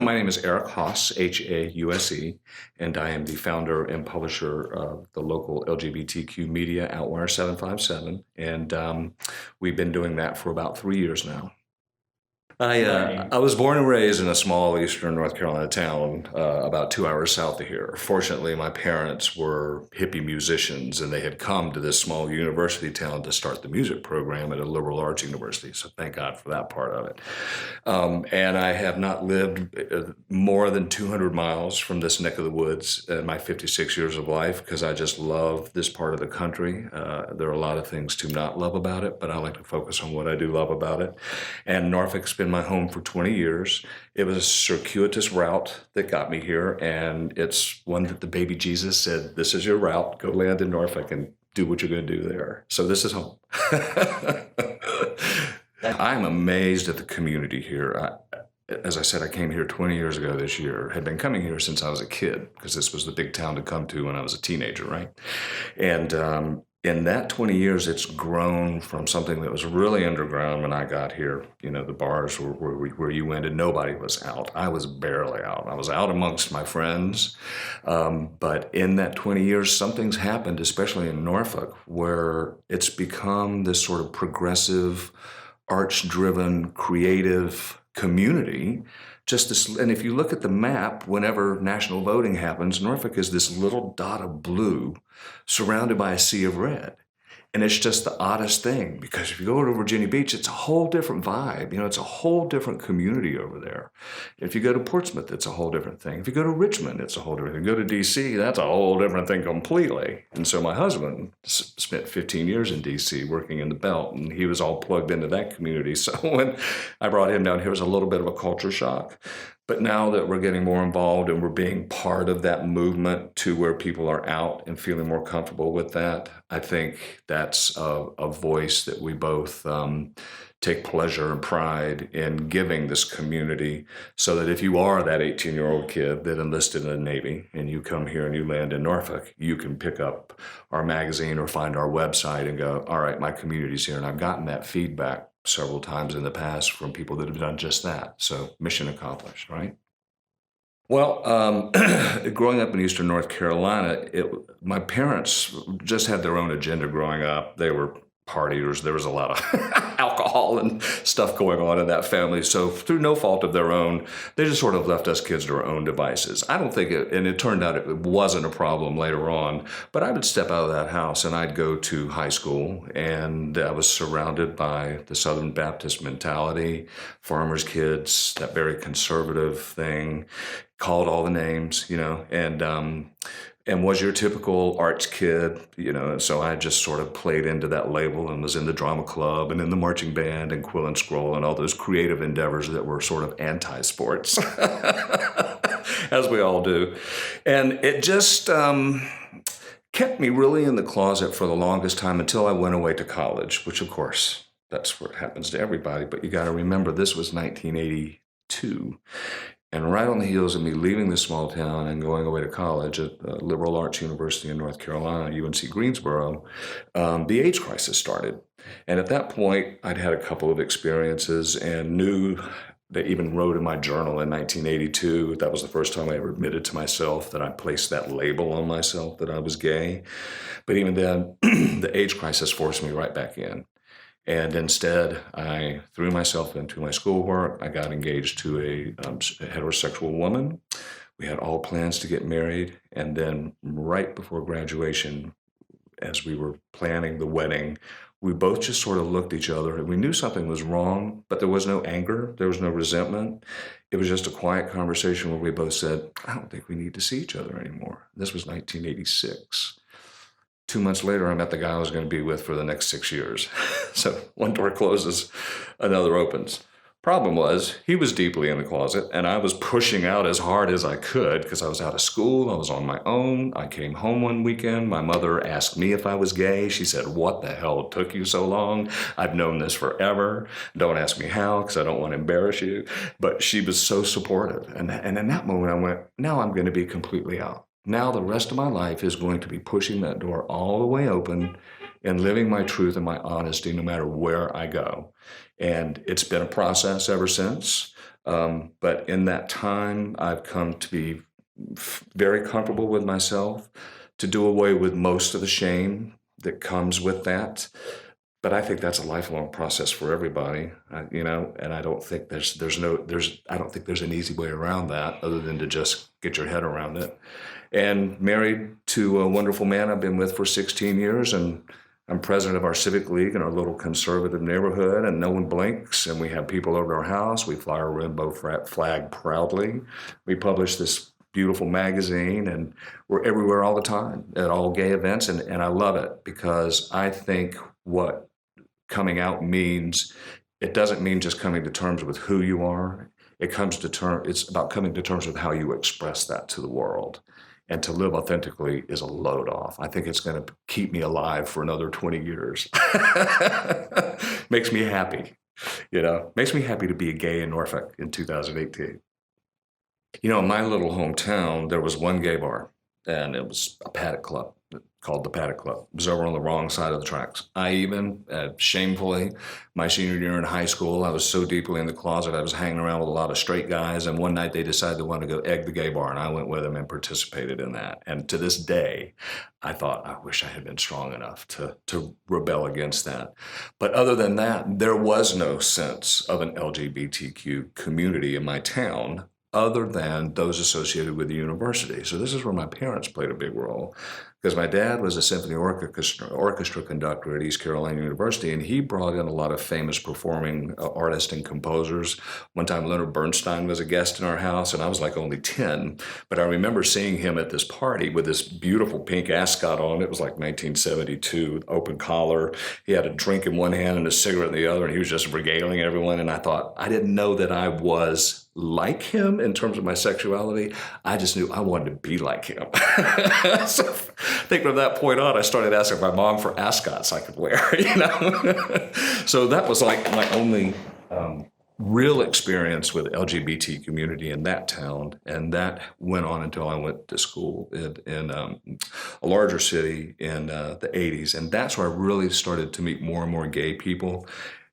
My name is Eric Hause, Hause, and I am the founder and publisher of the local LGBTQ media Outwire 757. And we've been doing that for about 3 years now. I was born and raised in a small eastern North Carolina town about 2 hours south of here. Fortunately, my parents were hippie musicians and they had come to this small university town to start the music program at a liberal arts university. So thank God for that part of it. And I have not lived more than 200 miles from this neck of the woods in my 56 years of life because I just love this part of the country. There are a lot of things to not love about it, but I like to focus on what I do love about it. And Norfolk's been my home for 20 years. It was a circuitous route that got me here, and it's one that the baby Jesus said, "This is your route. Go land in Norfolk and do what you're going to do there." So this is home. I'm amazed at the community here. As I said, I came here 20 years ago this year. Had been coming here since I was a kid because this was the big town to come to when I was a teenager, right? And in that 20 years, it's grown from something that was really underground when I got here. You know, the bars were where you went and nobody was out. I was barely out. I was out amongst my friends. But in that 20 years, something's happened, especially in Norfolk, where it's become this sort of progressive, arts-driven, creative community. Just this, and if you look at the map, whenever national voting happens, Norfolk is this little dot of blue surrounded by a sea of red. And it's just the oddest thing because if you go to Virginia Beach, it's a whole different vibe. You know, it's a whole different community over there. If you go to Portsmouth, it's a whole different thing. If you go to Richmond, it's a whole different thing. If you go to DC, that's a whole different thing completely. And so my husband spent 15 years in DC working in the Belt, and he was all plugged into that community. So when I brought him down here, it was a little bit of a culture shock. But now that we're getting more involved and we're being part of that movement to where people are out and feeling more comfortable with that, I think that's a voice that we both take pleasure and pride in giving this community so that if you are that 18-year-old kid that enlisted in the Navy and you come here and you land in Norfolk, you can pick up our magazine or find our website and go, all right, my community's here. And I've gotten that feedback several times in the past from people that have done just that. So mission accomplished, right? Well, growing up in Eastern North Carolina, my parents just had their own agenda growing up. They were partiers. There was a lot of alcohol and stuff going on in that family. So through no fault of their own, they just sort of left us kids to our own devices. I don't think and it turned out it wasn't a problem later on, but I would step out of that house and I'd go to high school and I was surrounded by the Southern Baptist mentality, farmers' kids, that very conservative thing, called all the names, you know, and was your typical arts kid, you know, and so I just sort of played into that label and was in the drama club and in the marching band and quill and scroll and all those creative endeavors that were sort of anti-sports, as we all do. And it just kept me really in the closet for the longest time until I went away to college, which of course, that's what happens to everybody. But you got to remember, this was 1982. And right on the heels of me leaving this small town and going away to college at a liberal arts university in North Carolina, UNC Greensboro, the AIDS crisis started. And at that point, I'd had a couple of experiences and knew that, even wrote in my journal in 1982, that was the first time I ever admitted to myself that I placed that label on myself that I was gay. But even then, the AIDS crisis forced me right back in. And instead, I threw myself into my schoolwork. I got engaged to a heterosexual woman. We had all plans to get married. And then right before graduation, as we were planning the wedding, we both just sort of looked at each other and we knew something was wrong, but there was no anger. There was no resentment. It was just a quiet conversation where we both said, I don't think we need to see each other anymore. This was 1986. 2 months later, I met the guy I was going to be with for the next 6 years. So one door closes, another opens. Problem was, he was deeply in the closet, and I was pushing out as hard as I could because I was out of school. I was on my own. I came home one weekend. My mother asked me if I was gay. She said, "What the hell took you so long? I've known this forever. Don't ask me how because I don't want to embarrass you." But she was so supportive. And in that moment, I went, now I'm going to be completely out. Now the rest of my life is going to be pushing that door all the way open and living my truth and my honesty no matter where I go. And it's been a process ever since. But in that time, I've come to be very comfortable with myself, to do away with most of the shame that comes with that. But I think that's a lifelong process for everybody, and I don't think I don't think there's an easy way around that other than to just get your head around it. And married to a wonderful man I've been with for 16 years, and I'm president of our civic league in our little conservative neighborhood, and no one blinks, and we have people over our house. We fly our rainbow flag proudly. We publish this beautiful magazine, and we're everywhere all the time at all gay events, and I love it because I think what coming out means, it doesn't mean just coming to terms with who you are. It's about coming to terms with how you express that to the world. And to live authentically is a load off. I think it's going to keep me alive for another 20 years. Makes me happy, makes me happy to be a gay in Norfolk in 2018. In my little hometown, there was one gay bar, and it was a paddock club called the Paddock Club. It was over on the wrong side of the tracks. I even, shamefully, my senior year in high school, I was so deeply in the closet, I was hanging around with a lot of straight guys, and one night they decided they wanted to go egg the gay bar, and I went with them and participated in that. And to this day, I thought, I wish I had been strong enough to rebel against that. But other than that, there was no sense of an LGBTQ community in my town other than those associated with the university. So this is where my parents played a big role, because my dad was a symphony orchestra conductor at East Carolina University, and he brought in a lot of famous performing artists and composers. One time Leonard Bernstein was a guest in our house, and I was like only 10, but I remember seeing him at this party with this beautiful pink ascot on. It was like 1972, open collar. He had a drink in one hand and a cigarette in the other, and he was just regaling everyone, and I thought, I didn't know that I was like him in terms of my sexuality. I just knew I wanted to be like him. So I think from that point on, I started asking my mom for ascots I could wear, So that was like my only real experience with LGBT community in that town. And that went on until I went to school in a larger city in the 80s. And that's where I really started to meet more and more gay people.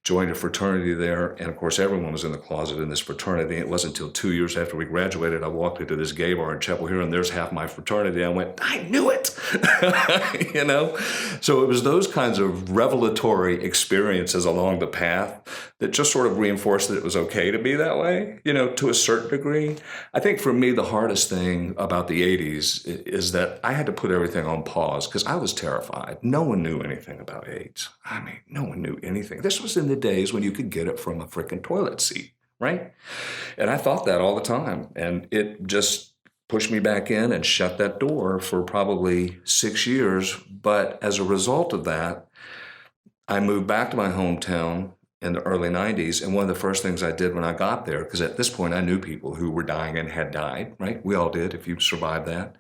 Joined a fraternity there, and of course everyone was in the closet in this fraternity. It wasn't until 2 years after we graduated, I walked into this gay bar in Chapel Hill, and there's half my fraternity. I went, I knew it! So it was those kinds of revelatory experiences along the path that just sort of reinforced that it was okay to be that way, to a certain degree. I think for me, the hardest thing about the 80s is that I had to put everything on pause because I was terrified. No one knew anything about AIDS. I mean, no one knew anything. This was in the days when you could get it from a freaking toilet seat, right? And I thought that all the time. And it just pushed me back in and shut that door for probably 6 years. But as a result of that, I moved back to my hometown in the early 90s. And one of the first things I did when I got there, because at this point I knew people who were dying and had died, right? We all did if you survived that.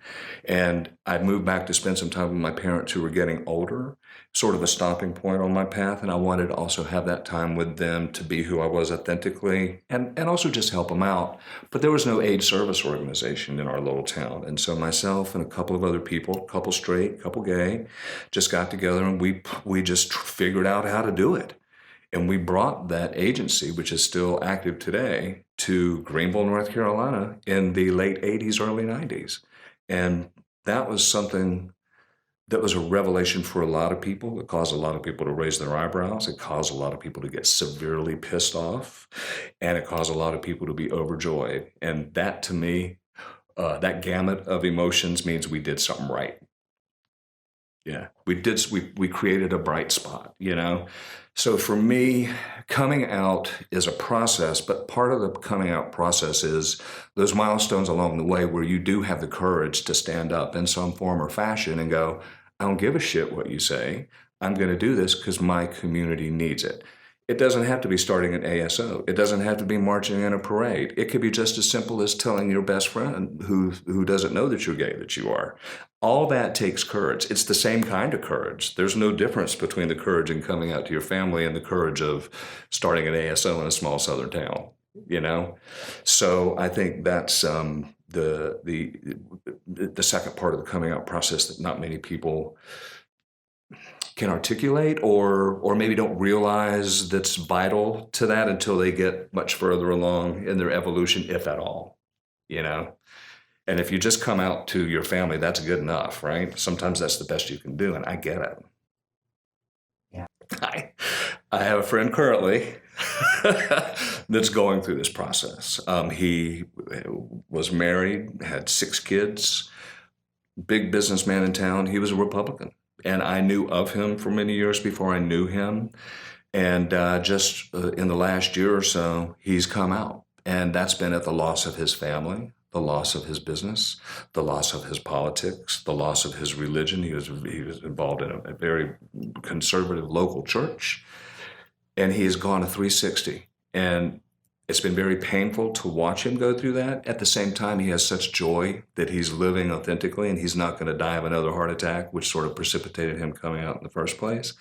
And I moved back to spend some time with my parents who were getting older, sort of a stopping point on my path. And I wanted to also have that time with them to be who I was authentically and also just help them out. But there was no AIDS service organization in our little town. And so myself and a couple of other people, couple straight, couple gay, just got together and we just figured out how to do it. And we brought that agency, which is still active today, to Greenville, North Carolina in the late 80s, early 90s. And that was something that was a revelation for a lot of people. It caused a lot of people to raise their eyebrows. It caused a lot of people to get severely pissed off. And it caused a lot of people to be overjoyed. And that, to me, that gamut of emotions means we did something right. Yeah, we created a bright spot, So for me, coming out is a process, but part of the coming out process is those milestones along the way where you do have the courage to stand up in some form or fashion and go, I don't give a shit what you say. I'm going to do this because my community needs it. It doesn't have to be starting an ASO. It doesn't have to be marching in a parade. It could be just as simple as telling your best friend who doesn't know that you're gay that you are. All that takes courage. It's the same kind of courage. There's no difference between the courage in coming out to your family and the courage of starting an ASO in a small southern town, So I think that's the second part of the coming out process that not many people can articulate or maybe don't realize that's vital to that until they get much further along in their evolution, if at all, you know? And if you just come out to your family, that's good enough, right? Sometimes that's the best you can do, and I get it. Yeah. I have a friend currently that's going through this process. He was married, had 6 kids, big businessman in town. He was a Republican. And I knew of him for many years before I knew him. And just in the last year or so, he's come out. And that's been at the loss of his family, the loss of his business, the loss of his politics, the loss of his religion. He was involved in a very conservative local church. And he has gone a 360. And it's been very painful to watch him go through that. At the same time, he has such joy that he's living authentically and he's not going to die of another heart attack, which sort of precipitated him coming out in the first place,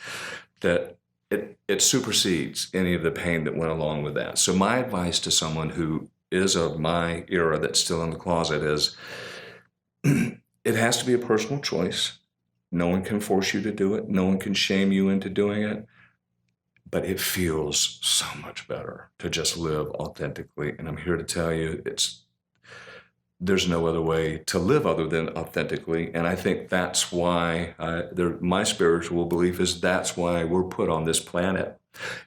that it supersedes any of the pain that went along with that. So my advice to someone who is of my era that's still in the closet is it has to be a personal choice. No one can force you to do it. No one can shame you into doing it. But it feels so much better to just live authentically. And I'm here to tell you, there's no other way to live other than authentically. And I think that's why my spiritual belief is that's why we're put on this planet,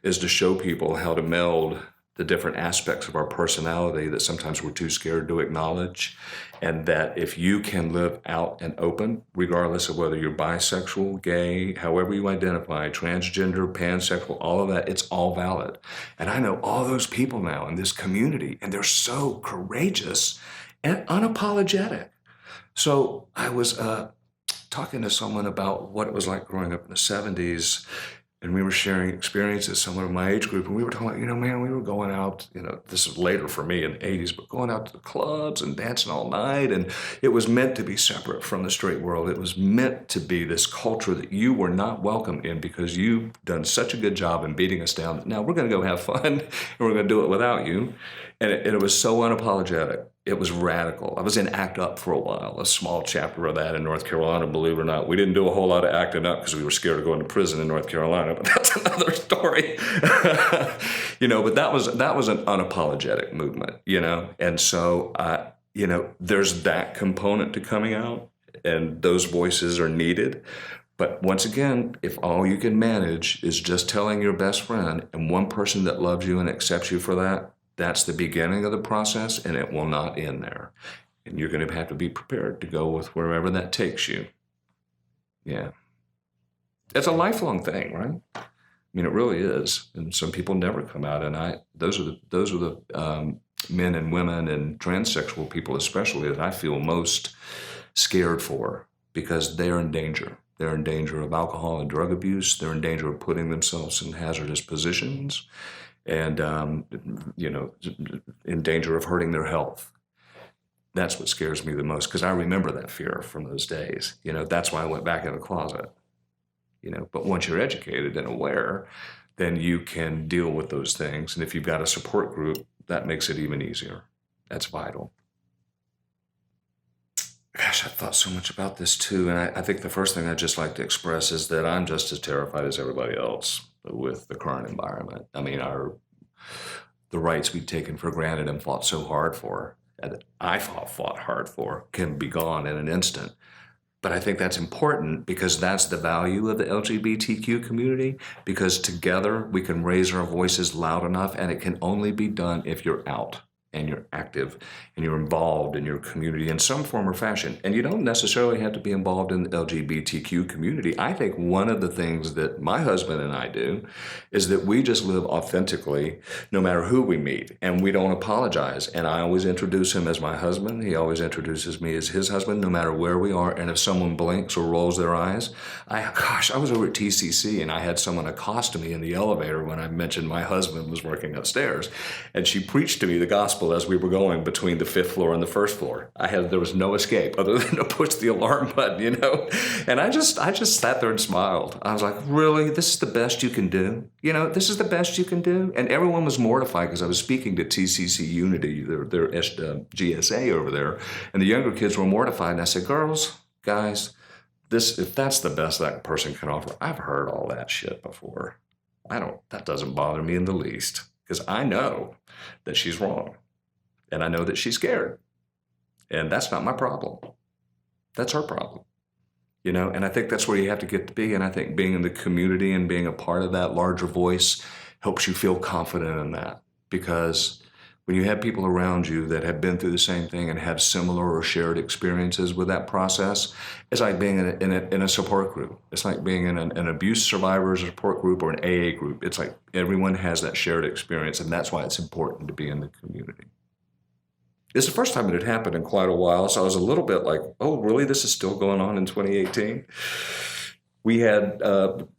is to show people how to meld the different aspects of our personality that sometimes we're too scared to acknowledge. And that if you can live out and open, regardless of whether you're bisexual, gay, however you identify, transgender, pansexual, all of that, it's all valid. And I know all those people now in this community, and they're so courageous and unapologetic. So I was talking to someone about what it was like growing up in the 70s. And we were sharing experiences, someone of my age group, and we were talking about, man, we were going out, this is later for me in the 80s, but going out to the clubs and dancing all night. And it was meant to be separate from the straight world. It was meant to be this culture that you were not welcome in because you've done such a good job in beating us down that now we're going to go have fun and we're going to do it without you. And it was so unapologetic. It was radical. I was in ACT UP for a while, a small chapter of that in North Carolina, believe it or not. We didn't do a whole lot of acting up because we were scared of going to prison in North Carolina, but that's another story. But that was an unapologetic movement, And so, there's that component to coming out, and those voices are needed. But once again, if all you can manage is just telling your best friend and one person that loves you and accepts you for that, that's the beginning of the process, and it will not end there. And you're going to have to be prepared to go with wherever that takes you. Yeah. It's a lifelong thing, right? I mean, it really is. And some people never come out, and those are the men and women and transsexual people especially that I feel most scared for, because they're in danger. They're in danger of alcohol and drug abuse. They're in danger of putting themselves in hazardous positions. And, in danger of hurting their health. That's what scares me the most, because I remember that fear from those days. That's why I went back in the closet. But once you're educated and aware, then you can deal with those things. And if you've got a support group, that makes it even easier. That's vital. Gosh, I've thought so much about this too. And I think the first thing I'd just like to express is that I'm just as terrified as everybody else with the current environment. I mean, the rights we've taken for granted and fought so hard for, and I fought hard for, can be gone in an instant. But I think that's important because that's the value of the LGBTQ community, because together we can raise our voices loud enough, and it can only be done if you're out and you're active and you're involved in your community in some form or fashion. And you don't necessarily have to be involved in the LGBTQ community. I think one of the things that my husband and I do is that we just live authentically no matter who we meet, and we don't apologize. And I always introduce him as my husband. He always introduces me as his husband, no matter where we are. And if someone blinks or rolls their eyes, I was over at TCC and I had someone accost me in the elevator when I mentioned my husband was working upstairs. And she preached to me the gospel as we were going between the 5th floor and the 1st floor. There was no escape other than to push the alarm button, And I just sat there and smiled. I was like, really? This is the best you can do? This is the best you can do? And everyone was mortified because I was speaking to TCC Unity, their GSA over there, and the younger kids were mortified. And I said, guys, if that's the best that person can offer, I've heard all that shit before. That doesn't bother me in the least because I know that she's wrong and I know that she's scared. And that's not my problem. That's her problem. And I think that's where you have to get to be. And I think being in the community and being a part of that larger voice helps you feel confident in that. Because when you have people around you that have been through the same thing and have similar or shared experiences with that process, it's like being in a support group. It's like being in an abuse survivors support group or an AA group. It's like everyone has that shared experience, and that's why it's important to be in the community. It's the first time it had happened in quite a while, so I was a little bit like, oh, really? This is still going on in 2018? We had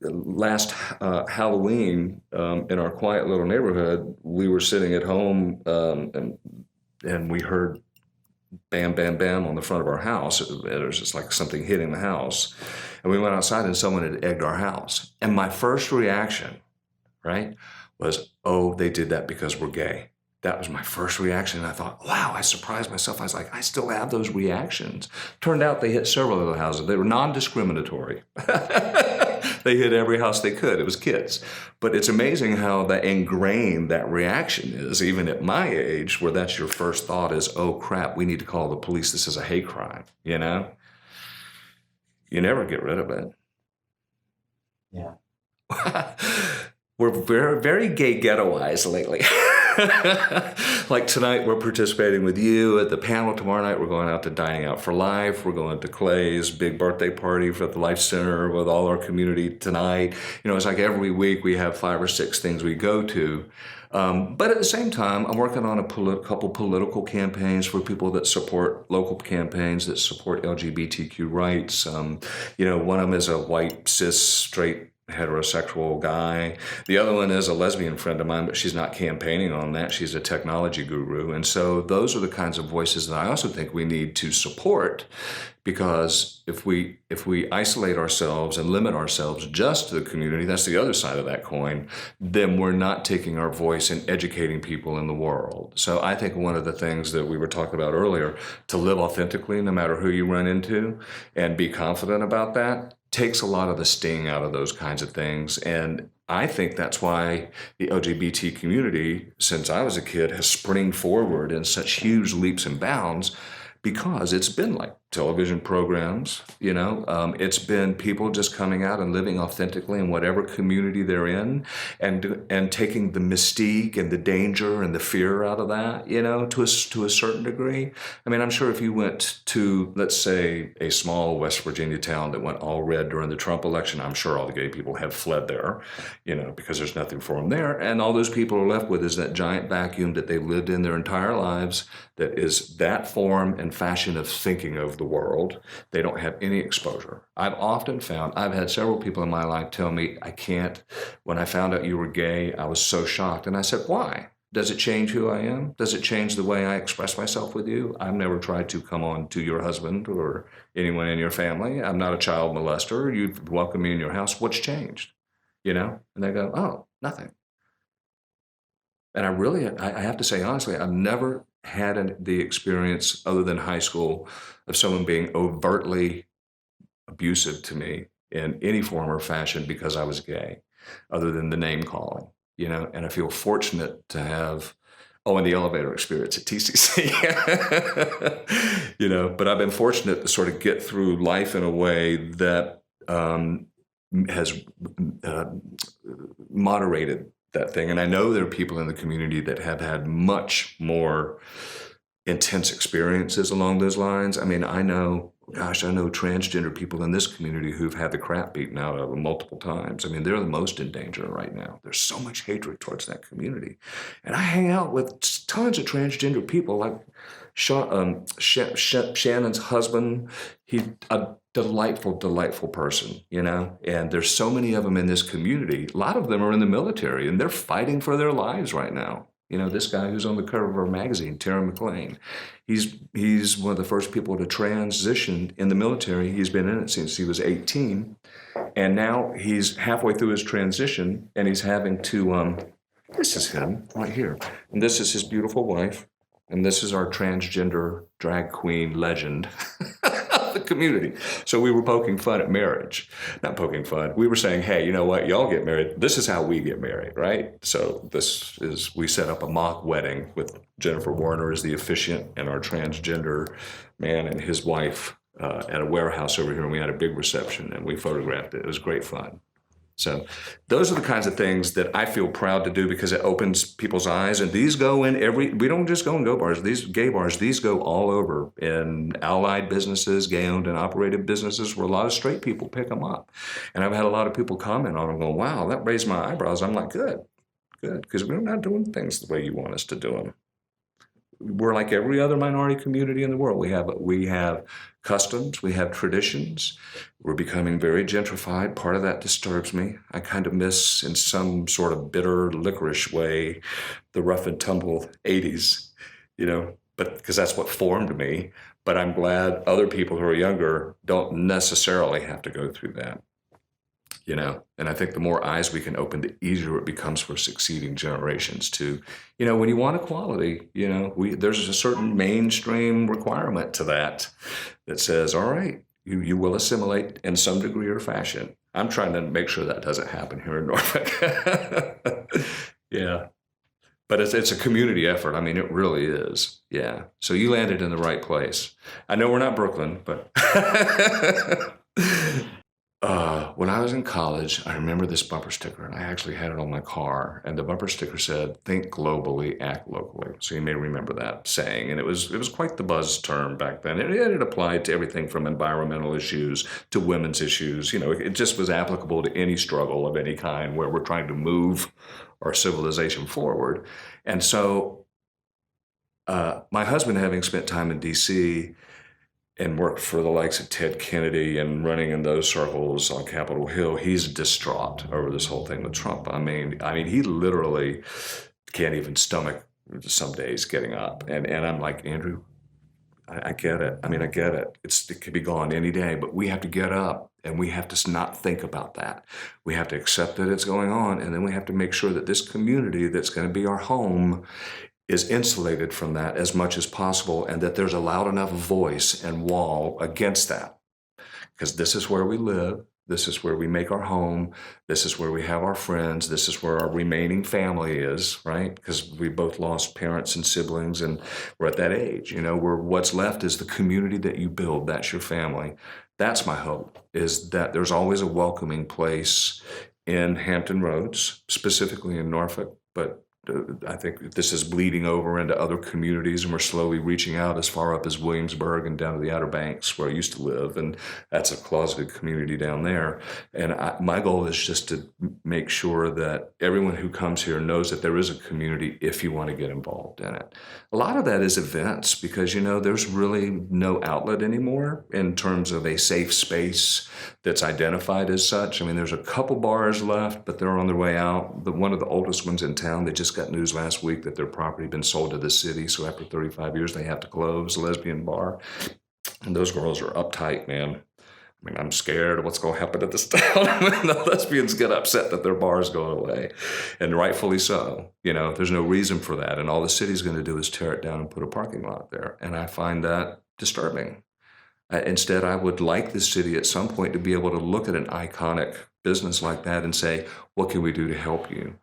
last Halloween in our quiet little neighborhood, we were sitting at home and we heard bam, bam, bam on the front of our house. It was just like something hitting the house. And we went outside and someone had egged our house. And my first reaction, right, was, oh, they did that because we're gay. That was my first reaction. And I thought, wow, I surprised myself. I was like, I still have those reactions. Turned out they hit several of the houses. They were non-discriminatory. They hit every house they could. It was kids. But it's amazing how that ingrained that reaction is, even at my age, where that's your first thought is, oh, crap, we need to call the police. This is a hate crime, You never get rid of it. Yeah. We're very, very gay ghettoized lately. Like tonight, we're participating with you at the panel. Tomorrow night, we're going out to Dining Out for Life. We're going to Clay's big birthday party for the Life Center with all our community tonight. It's like every week we have 5 or 6 things we go to. But at the same time, I'm working on a couple political campaigns for people that support local campaigns that support LGBTQ rights. One of them is a white, cis, straight, heterosexual guy. The other one is a lesbian friend of mine, but she's not campaigning on that. She's a technology guru. And so those are the kinds of voices that I also think we need to support, because if we isolate ourselves and limit ourselves just to the community, that's the other side of that coin, then we're not taking our voice and educating people in the world. So I think one of the things that we were talking about earlier, to live authentically no matter who you run into and be confident about that, takes a lot of the sting out of those kinds of things. And I think that's why the LGBT community, since I was a kid, has spring forward in such huge leaps and bounds, because it's been like television programs, it's been people just coming out and living authentically in whatever community they're in, and taking the mystique and the danger and the fear out of that, to a certain degree. I mean, I'm sure if you went to, let's say, a small West Virginia town that went all red during the Trump election, I'm sure all the gay people have fled there, because there's nothing for them there. And all those people are left with is that giant vacuum that they lived in their entire lives, that is that form and fashion of thinking of the world. They don't have any exposure. I've had several people in my life tell me, when I found out you were gay, I was so shocked. And I said, why? Does it change who I am? Does it change the way I express myself with you? I've never tried to come on to your husband or anyone in your family. I'm not a child molester. You've welcomed me in your house. What's changed? And they go, oh, nothing. And I have to say, honestly, I've never had the experience other than high school of someone being overtly abusive to me in any form or fashion because I was gay, other than the name calling, and I feel fortunate to have, and the elevator experience at TCC, but I've been fortunate to sort of get through life in a way that has moderated that thing. And I know there are people in the community that have had much more intense experiences along those lines. I mean, I know transgender people in this community who've had the crap beaten out of them multiple times. I mean, they're the most in danger right now. There's so much hatred towards that community. And I hang out with tons of transgender people, like Shannon's husband. He's a delightful person, and there's so many of them in this community. A lot of them are in the military, and they're fighting for their lives right now. This guy who's on the cover of our magazine, Terry McLean, he's one of the first people to transition in the military. He's been in it since he was 18, and now he's halfway through his transition, and he's having to, this is him right here, and this is his beautiful wife, and this is our transgender drag queen legend. the community. So we were poking fun at marriage. Not poking fun. We were saying, hey, you know what? Y'all get married. This is how we get married, right? So we set up a mock wedding with Jennifer Warner as the officiant and our transgender man and his wife at a warehouse over here. And we had a big reception and we photographed it. It was great fun. So those are the kinds of things that I feel proud to do because it opens people's eyes. And these go in we don't just go in go bars, these gay bars, these go all over in allied businesses, gay owned and operated businesses where a lot of straight people pick them up. And I've had a lot of people comment on them going, wow, that raised my eyebrows. I'm like, good, because we're not doing things the way you want us to do them. We're like every other minority community in the world. We have customs, we have traditions. We're becoming very gentrified. Part of that disturbs me. I kind of miss, in some sort of bitter, licorice way, the rough and tumble 80s, but because that's what formed me. But I'm glad other people who are younger don't necessarily have to go through that. And I think the more eyes we can open, the easier it becomes for succeeding generations to, when you want equality, there's a certain mainstream requirement to that says, all right, you will assimilate in some degree or fashion. I'm trying to make sure that doesn't happen here in Norfolk. Yeah. But it's a community effort. I mean, it really is. Yeah. So you landed in the right place. I know we're not Brooklyn, but when I was in college, I remember this bumper sticker, and I actually had it on my car. And the bumper sticker said, "Think globally, act locally." So you may remember that saying. And it was quite the buzz term back then. It applied to everything from environmental issues to women's issues. It just was applicable to any struggle of any kind where we're trying to move our civilization forward. And so my husband, having spent time in D.C., and worked for the likes of Ted Kennedy and running in those circles on Capitol Hill, he's distraught over this whole thing with Trump. I mean, he literally can't even stomach some days getting up. And I'm like, Andrew, I get it. I mean, I get it. It could be gone any day, but we have to get up and we have to not think about that. We have to accept that it's going on. And then we have to make sure that this community that's going to be our home is insulated from that as much as possible, and that there's a loud enough voice and wall against that. Because this is where we live, this is where we make our home, this is where we have our friends, this is where our remaining family is, right? Because we both lost parents and siblings, and we're at that age, where what's left is the community that you build, that's your family. That's my hope, is that there's always a welcoming place in Hampton Roads, specifically in Norfolk, but I think this is bleeding over into other communities, and we're slowly reaching out as far up as Williamsburg and down to the Outer Banks where I used to live, and that's a closeted community down there. And my goal is just to make sure that everyone who comes here knows that there is a community if you want to get involved in it. A lot of that is events because, there's really no outlet anymore in terms of a safe space that's identified as such. I mean, there's a couple bars left, but they're on their way out. One of the oldest ones in town, they just got news last week that their property had been sold to the city. So after 35 years, they have to close, lesbian bar. And those girls are uptight, man. I mean, I'm scared of what's going to happen at this town when the lesbians get upset that their bar is going away. And rightfully so. There's no reason for that. And all the city's going to do is tear it down and put a parking lot there. And I find that disturbing. Instead, I would like the city at some point to be able to look at an iconic business like that and say, what can we do to help you?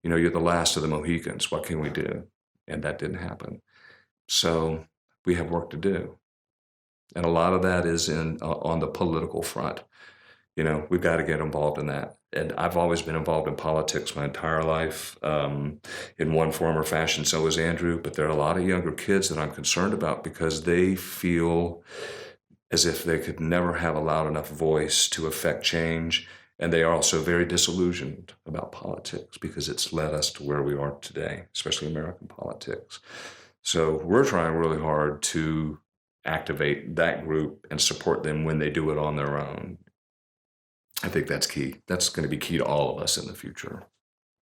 You're the last of the Mohicans. What can we do? And that didn't happen. So we have work to do. And a lot of that is on the political front. We've got to get involved in that. And I've always been involved in politics my entire life in one form or fashion. So is Andrew. But there are a lot of younger kids that I'm concerned about because they feel as if they could never have a loud enough voice to affect change. And they are also very disillusioned about politics because it's led us to where we are today, especially American politics. So we're trying really hard to activate that group and support them when they do it on their own. I think that's key. That's going to be key to all of us in the future.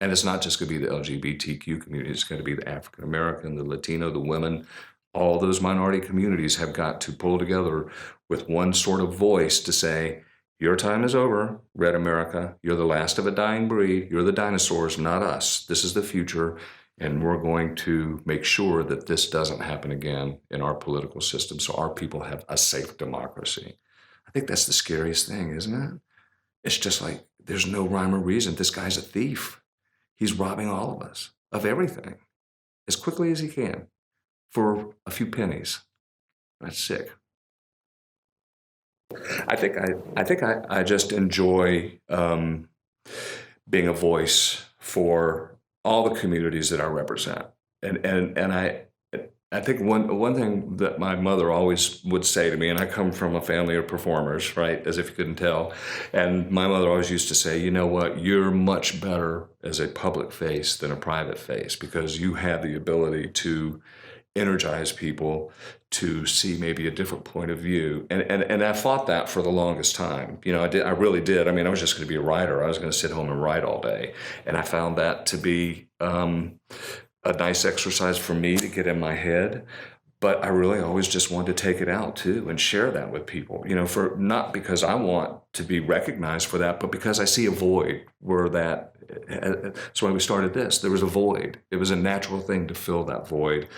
And it's not just going to be the LGBTQ community. It's going to be the African American, the Latino, the women. All those minority communities have got to pull together with one sort of voice to say, your time is over, Red America. You're the last of a dying breed. You're the dinosaurs, not us. This is the future. And we're going to make sure that this doesn't happen again in our political system so our people have a safe democracy. I think that's the scariest thing, isn't it? It's just like there's no rhyme or reason. This guy's a thief. He's robbing all of us of everything as quickly as he can for a few pennies. That's sick. I just enjoy being a voice for all the communities that I represent, and I think one thing that my mother always would say to me, and I come from a family of performers, right, as if you couldn't tell, and my mother always used to say, you know what, you're much better as a public face than a private face because you have the ability to energize people to see maybe a different point of view. And I fought that for the longest time. You know, I really did. I mean, I was just going to be a writer. I was going to sit home and write all day. And I found that to be a nice exercise for me to get in my head. But I really always just wanted to take it out too and share that with people, you know, for not because I want to be recognized for that, but because I see a void where that's why we started this. There was a void. It was a natural thing to fill that void.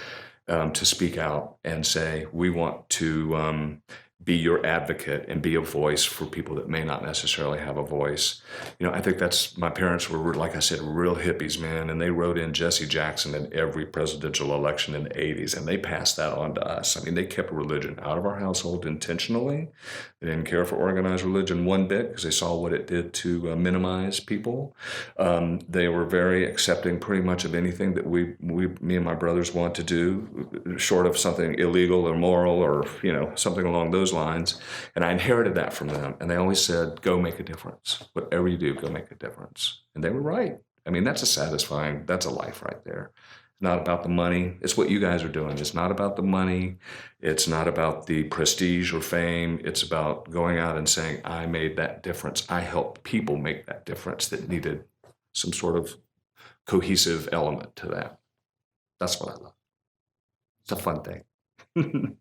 To speak out and say, we want to be your advocate and be a voice for people that may not necessarily have a voice. You know, I think my parents were, like I said, real hippies, man, and they wrote in Jesse Jackson in every presidential election in the 80s, and they passed that on to us. I mean, they kept religion out of our household intentionally. They didn't care for organized religion one bit because they saw what it did to minimize people. They were very accepting pretty much of anything that me and my brothers want to do, short of something illegal or immoral or, you know, something along those lines. And I inherited that from them. And they always said, go make a difference. Whatever you do, go make a difference. And they were right. I mean, that's a life right there. It's not about the money. It's what you guys are doing. It's not about the money. It's not about the prestige or fame. It's about going out and saying, I made that difference. I helped people make that difference that needed some sort of cohesive element to that. That's what I love. It's a fun thing.